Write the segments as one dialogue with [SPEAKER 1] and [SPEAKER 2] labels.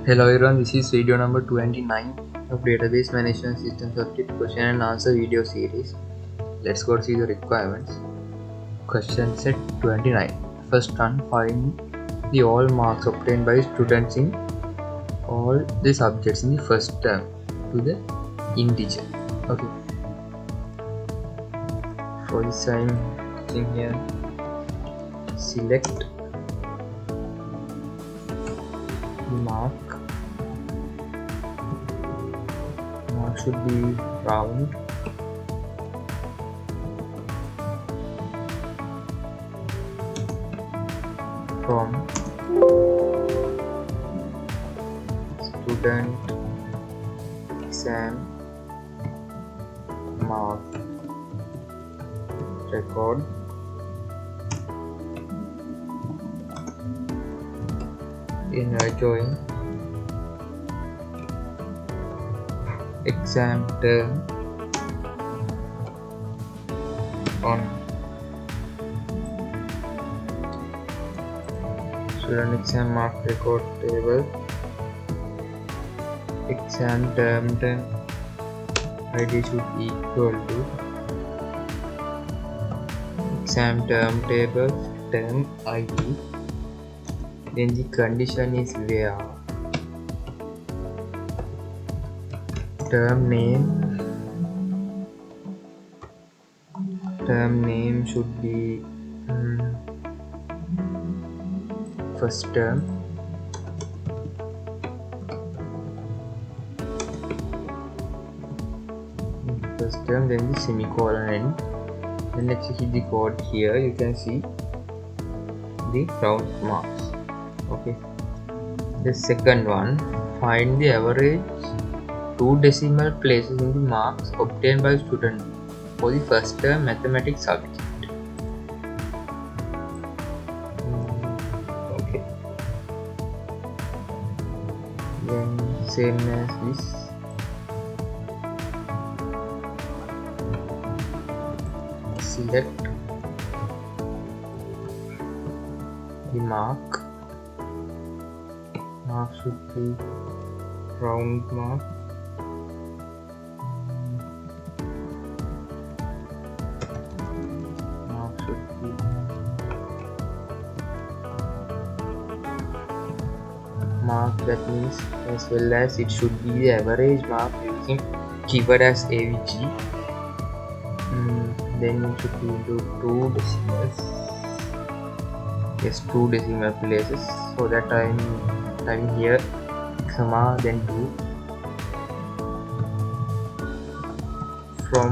[SPEAKER 1] Hello everyone, this is video number 29 of Database Management System Subject question and answer video series. Let's go see the requirements. Question set 29. First one, find the all marks obtained by students in all the subjects in the first term to the integer. Okay. For this I'm using here select the mark should be round from student exam mark record in join exam term on student exam mark record table exam term id should equal to exam term table term id. Then the condition is where term name should be first term, then the semicolon end. Then execute the code. Here you can see the round marks. Okay, the second one, find the average two decimal places in the marks obtained by student for the first term mathematics subject. Okay, then same as this, select the mark should be round mark. Mark, that means as well as it should be the average mark using keyword as avg. Then it should be into two decimals. Yes, two decimal places. So that I'm having here comma then 2 from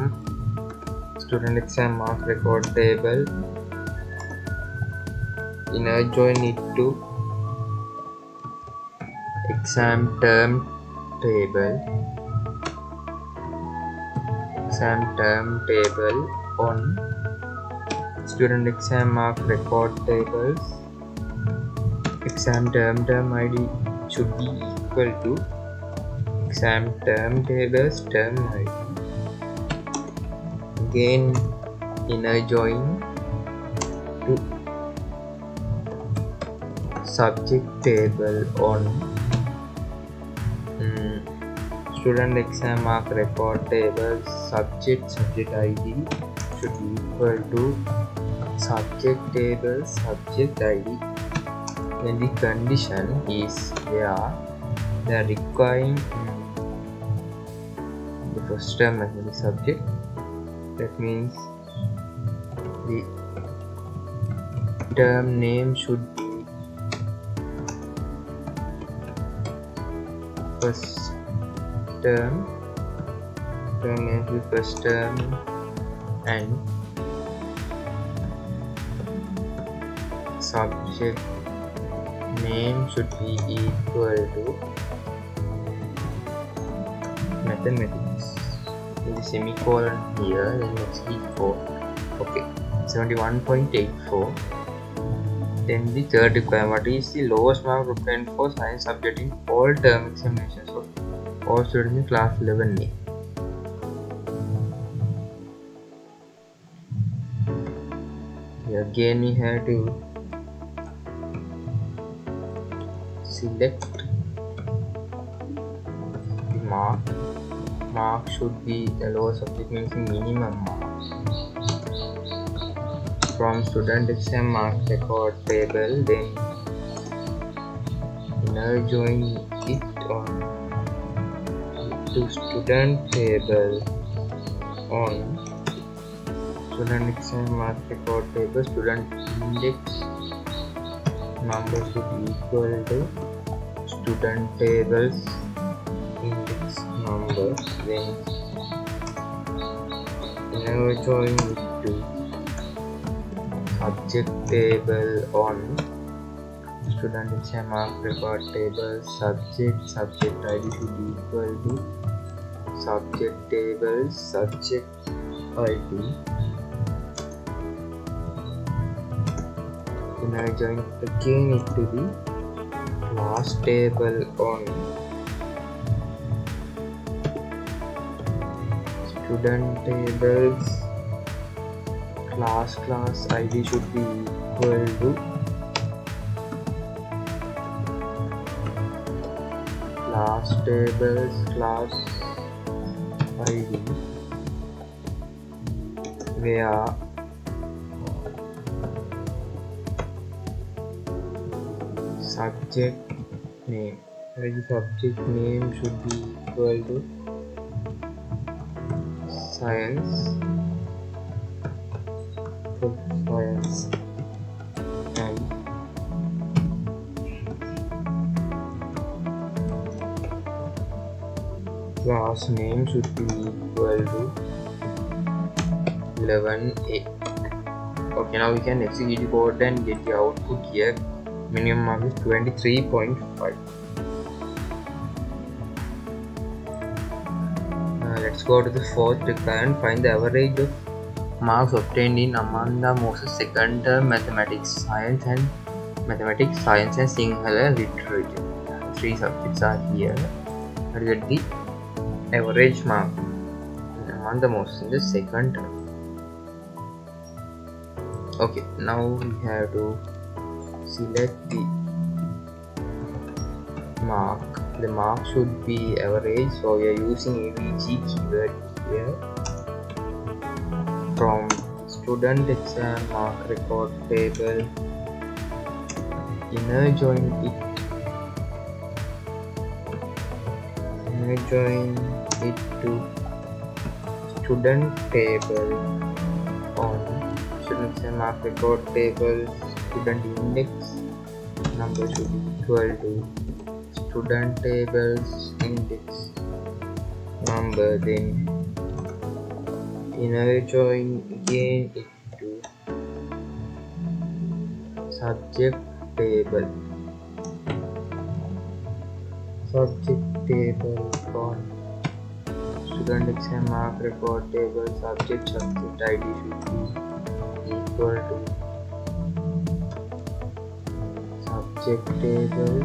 [SPEAKER 1] student exam mark record table inner join it to exam term table on student exam mark record tables exam term id should be equal to exam term tables term id. Again inner join to subject table on student exam mark record table subject id should be equal to subject table subject id. Then the condition is where they are requiring the first term as the subject. That means the term name should be first term name should be first term and subject name should be equal to mathematics. In the semicolon here, then execute code. Okay, 71.84. Then the third requirement, what is the lowest mark obtained for science subject in all term examinations of all students in class 11A? Again we have to select mark should be the lower subject means minimum marks from student exam mark record table, then inner join it on to student table on student exam mark record table. Student index number should equal to student tables index number, then inner join it to subject table on student exam mark record table. Subject ID should equal to subject table subject ID. Inner join again it to the class table on student tables class ID should be equal to class tables class ID, where subject name should be equal to science and class name should be equal to 11A. Okay, now we can execute the code and get the output here. Minimum mark is 23.5. Let's go to the fourth requirement. Find the average of marks obtained in Amanda Moses' second term mathematics, science and Sinhala literature. 3 subjects are here. Let's get the average mark in Amanda Moses in the second term. Okay, now we have to select the mark. The mark should be average, so we are using AVG keyword here. From student exam mark record table, inner join it to student table on student exam mark record table. Student index number should be equal to student tables index number, then inner join again it to subject table on student exam mark record table. Subject ID should be equal to subject table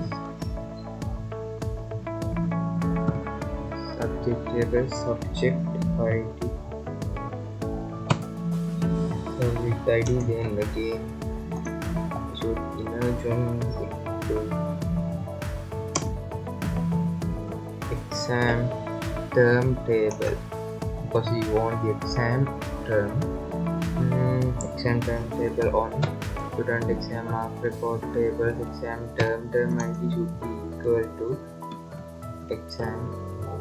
[SPEAKER 1] subject ID, then again should inner join it to exam term table, because we want the exam term table on student exam mark record table. Exam term ID should be equal to exam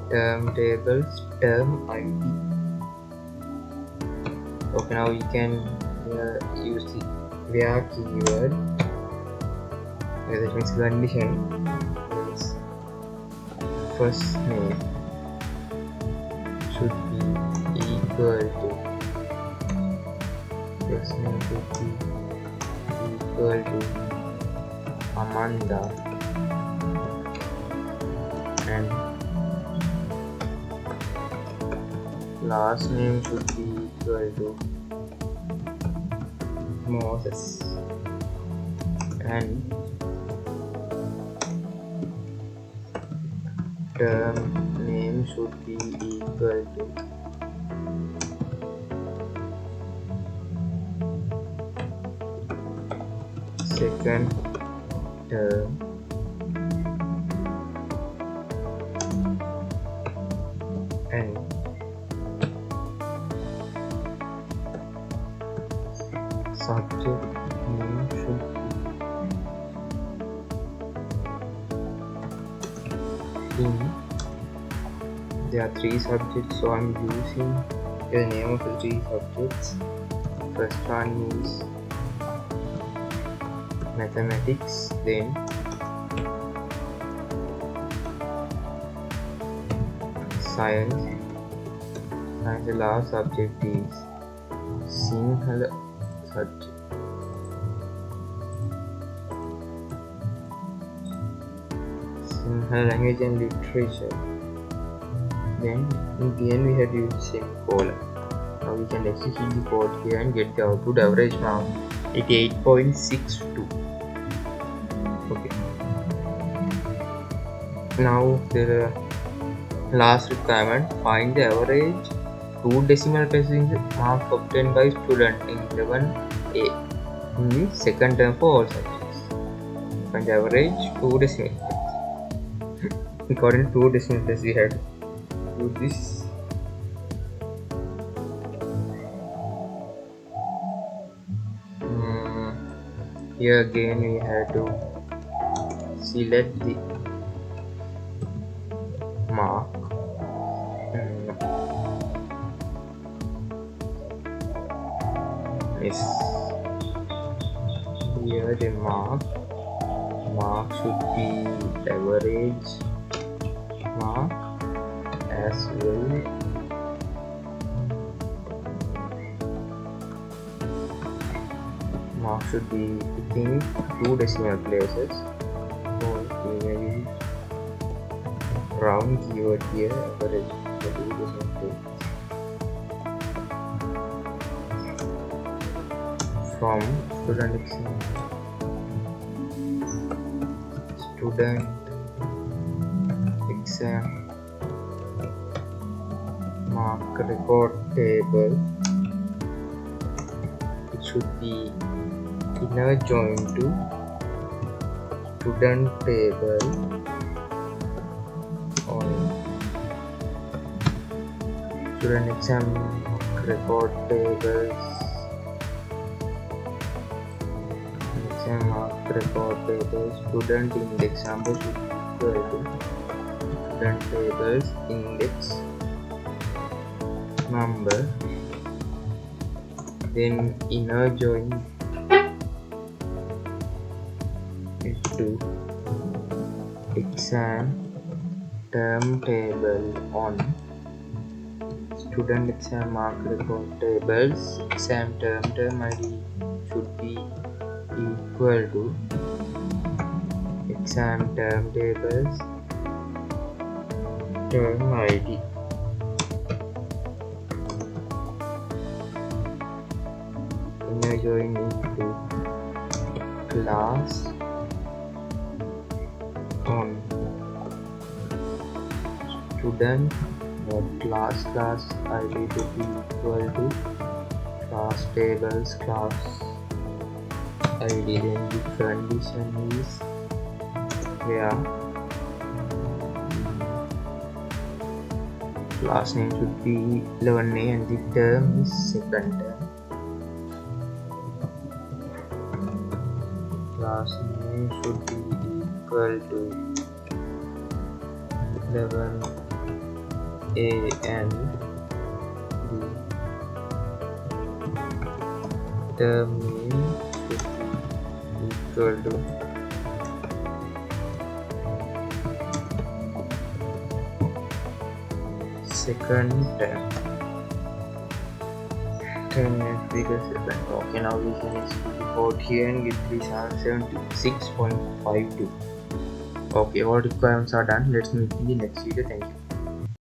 [SPEAKER 1] term tables term ID. Okay, now we can use the where keyword. That means condition is first name should be equal to Amanda, and last name should be equal to Moses, and term name should be equal to second term and subject name should be in. There are 3 subjects, so I'm using the name of the 3 subjects. First one is mathematics, then science, and the last subject is Sinhala subject. Sinhala language and literature. Then in the end we had to use semicolon. Now we can execute the code here and get the output average mark at 8.62. Okay. Now the last requirement, find the average 2 decimal places marks obtained by student in 11A in the second term for all subjects. Find the average 2 decimal places. According to 2 decimal places we had to do this. Here again we have to select the mark. Yes, here the mark should be average mark as well. Mark should be within 2 decimal places. So we may use round keyword here, average for 2 decimal places. From student exam mark record table, it should be inner join to student table on student exam record tables. Mark record tables student index number should be equal to student tables index number, then inner join it to exam term table on student exam mark record tables. Exam term ID should be equal to exam term tables term ID. Inner join it to class on student or class ID should be equal to class tables class ID. Then the condition is where class name should be 11A and the term is second term. Class name should be equal to 11A and the term name equal to second term. Okay, now we can execute the code here and get this answer 76.52. Okay, all requirements are done. Let's meet in the next video. Thank you.